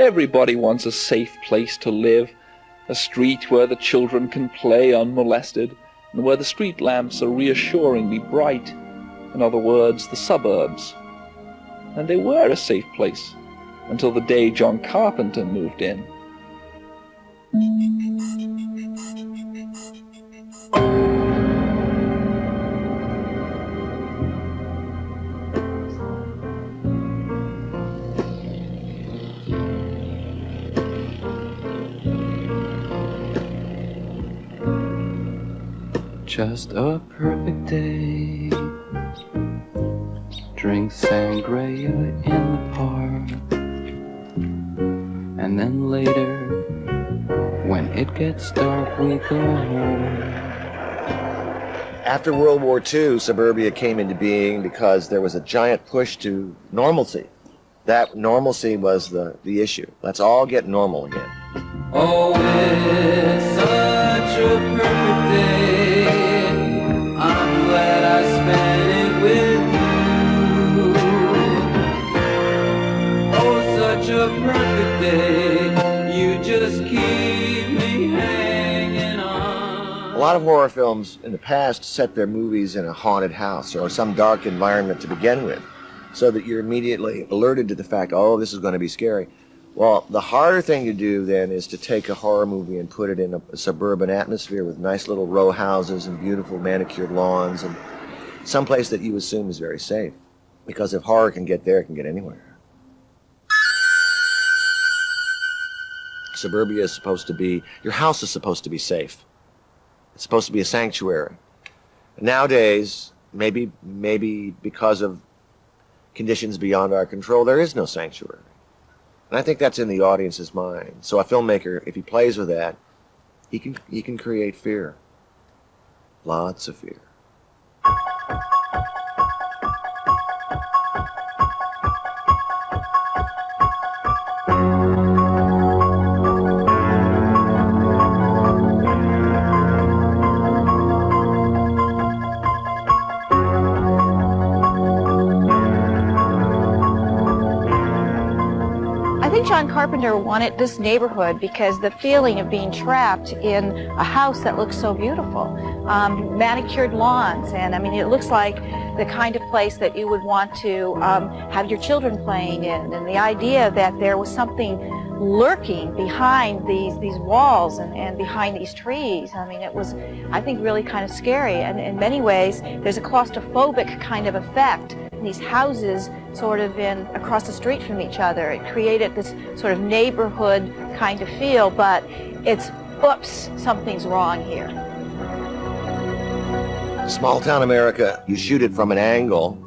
Everybody wants a safe place to live, a street where the children can play unmolested, and where the street lamps are reassuringly bright. In other words, the suburbs. And they were a safe place, until the day John Carpenter moved in. Just a perfect day. Drink sangria in the park. And then later, when it gets dark, we go home. After World War II, suburbia came into being because there was a giant push to normalcy. That normalcy was the issue. Let's all get normal again. Oh, it's such a perfect day. I'm glad I spent it with you. Oh, such a perfect day. You just keep me hanging on. A lot of horror films in the past set their movies in a haunted house or some dark environment to begin with, so that you're immediately alerted to the fact, oh, this is going to be scary. Well, the harder thing to do then is to take a horror movie and put it in a suburban atmosphere with nice little row houses and beautiful manicured lawns and someplace that you assume is very safe. Because if horror can get there, it can get anywhere. Suburbia is supposed to be, your house is supposed to be safe. It's supposed to be a sanctuary. Nowadays, maybe because of conditions beyond our control, there is no sanctuary. And I think that's in the audience's mind. So a filmmaker, if he plays with that, he can create fear. Lots of fear. John Carpenter wanted this neighborhood because the feeling of being trapped in a house that looks so beautiful, manicured lawns, and I mean it looks like the kind of place that you would want to have your children playing in, and the idea that there was something lurking behind these walls and behind these trees. I mean, it was, I think, really kind of scary, and in many ways there's a claustrophobic kind of effect. These houses sort of across the street from each other. It created this sort of neighborhood kind of feel, but it's, oops, something's wrong here. Small town America, you shoot it from an angle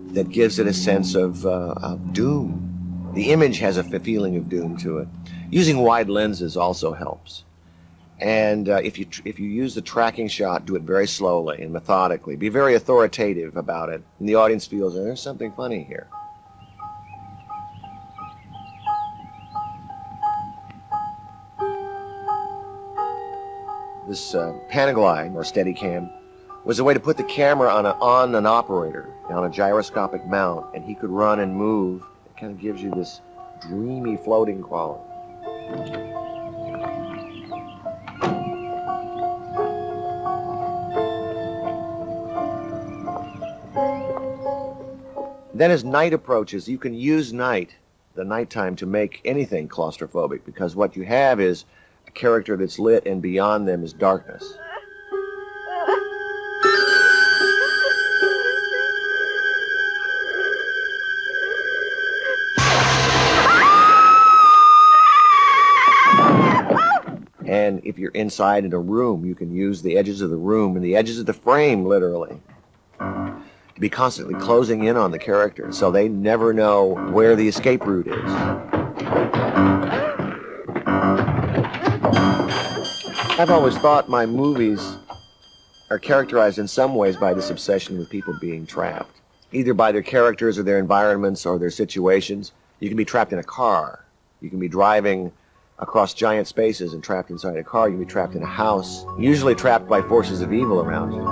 that gives it a sense of doom. The image has a feeling of doom to it. Using wide lenses also helps. And if you use the tracking shot, do it very slowly and methodically. Be very authoritative about it. And the audience feels there's something funny here. This Panaglide, or Steadicam, was a way to put the camera on an operator, on a gyroscopic mount, and he could run and move. It kind of gives you this dreamy floating quality. Then as night approaches, you can use the nighttime, to make anything claustrophobic, because what you have is a character that's lit and beyond them is darkness. And if you're inside in a room, you can use the edges of the room and the edges of the frame, literally, to be constantly closing in on the character, so they never know where the escape route is. I've always thought my movies are characterized in some ways by this obsession with people being trapped, either by their characters or their environments or their situations. You can be trapped in a car. You can be driving across giant spaces and trapped inside a car. You can be trapped in a house, usually trapped by forces of evil around you.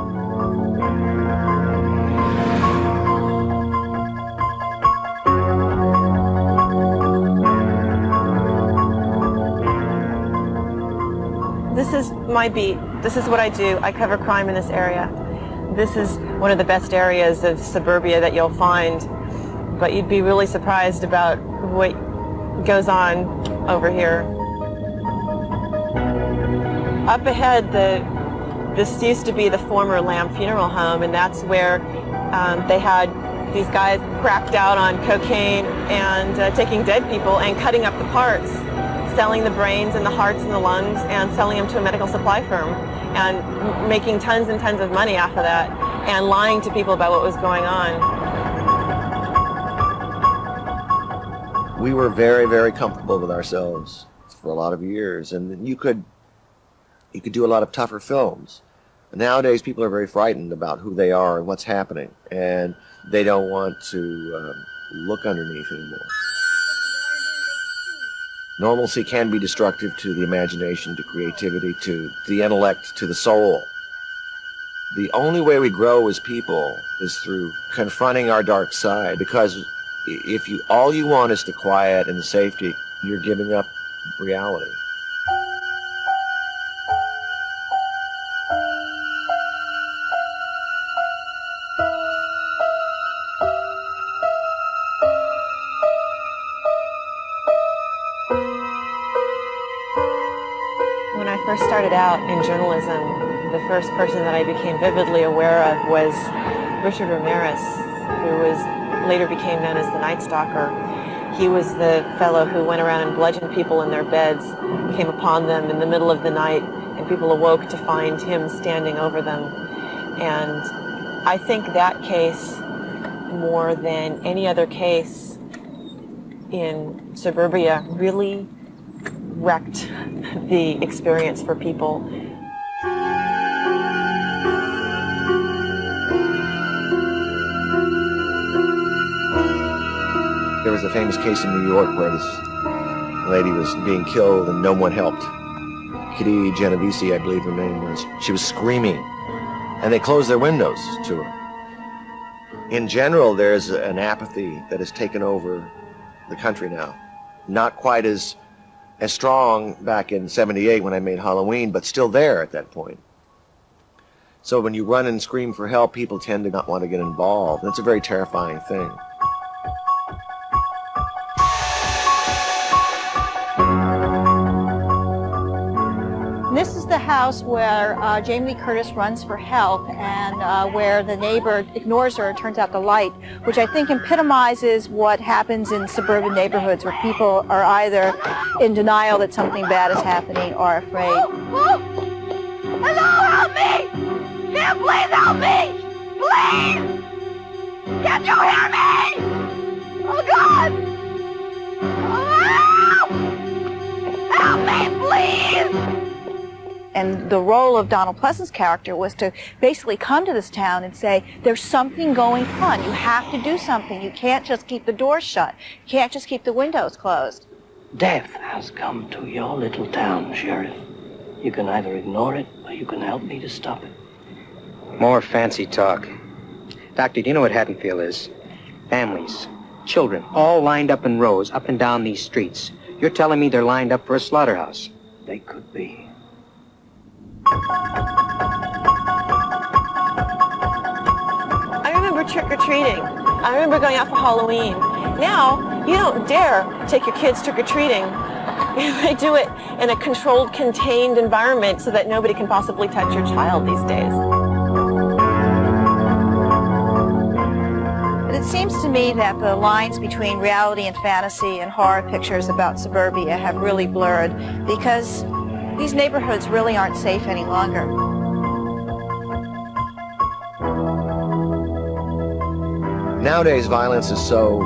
my beat. This is what I do. I cover crime in this area. This is one of the best areas of suburbia that you'll find, but you'd be really surprised about what goes on over here. Up ahead, this used to be the former Lamb Funeral Home, and that's where they had these guys cracked out on cocaine and taking dead people and cutting up the parts, selling the brains and the hearts and the lungs and selling them to a medical supply firm and making tons and tons of money off of that and lying to people about what was going on. We were very, very comfortable with ourselves for a lot of years, and you could do a lot of tougher films. Nowadays, people are very frightened about who they are and what's happening, and they don't want to look underneath anymore. Normalcy can be destructive to the imagination, to creativity, to the intellect, to the soul. The only way we grow as people is through confronting our dark side, because if all you want is the quiet and the safety, you're giving up reality. When I first started out in journalism, the first person that I became vividly aware of was Richard Ramirez, who later became known as the Night Stalker. He was the fellow who went around and bludgeoned people in their beds, came upon them in the middle of the night, and people awoke to find him standing over them. And I think that case, more than any other case in suburbia, really wrecked the experience for people. There was a famous case in New York where this lady was being killed and no one helped. Kitty Genovese, I believe her name was. She was screaming, and they closed their windows to her. In general, there's an apathy that has taken over the country now. Not quite as strong back in '78 when I made Halloween, but still there at that point. So when you run and scream for help, people tend to not want to get involved. That's a very terrifying thing. This is the house where Jamie Lee Curtis runs for help, and where the neighbor ignores her and turns out the light, which I think epitomizes what happens in suburban neighborhoods, where people are either in denial that something bad is happening or afraid. Oh! Hello, help me! Can you please help me? Please! Can't you hear me? Oh, God! Oh, help me, please! And the role of Donald Pleasant's character was to basically come to this town and say, there's something going on. You have to do something. You can't just keep the doors shut. You can't just keep the windows closed. Death has come to your little town, Sheriff. You can either ignore it, or you can help me to stop it. More fancy talk. Doctor, do you know what Haddonfield is? Families, children, all lined up in rows, up and down these streets. You're telling me they're lined up for a slaughterhouse? They could be. I remember trick-or-treating. I remember going out for Halloween. Now, you don't dare take your kids trick-or-treating. They do it in a controlled, contained environment so that nobody can possibly touch your child these days. But it seems to me that the lines between reality and fantasy and horror pictures about suburbia have really blurred, because these neighborhoods really aren't safe any longer. Nowadays, violence is so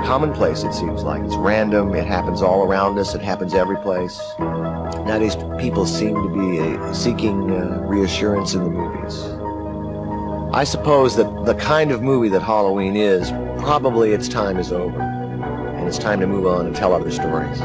commonplace, it seems like. It's random, it happens all around us, it happens every place. Nowadays, people seem to be seeking reassurance in the movies. I suppose that the kind of movie that Halloween is, probably its time is over, and it's time to move on and tell other stories.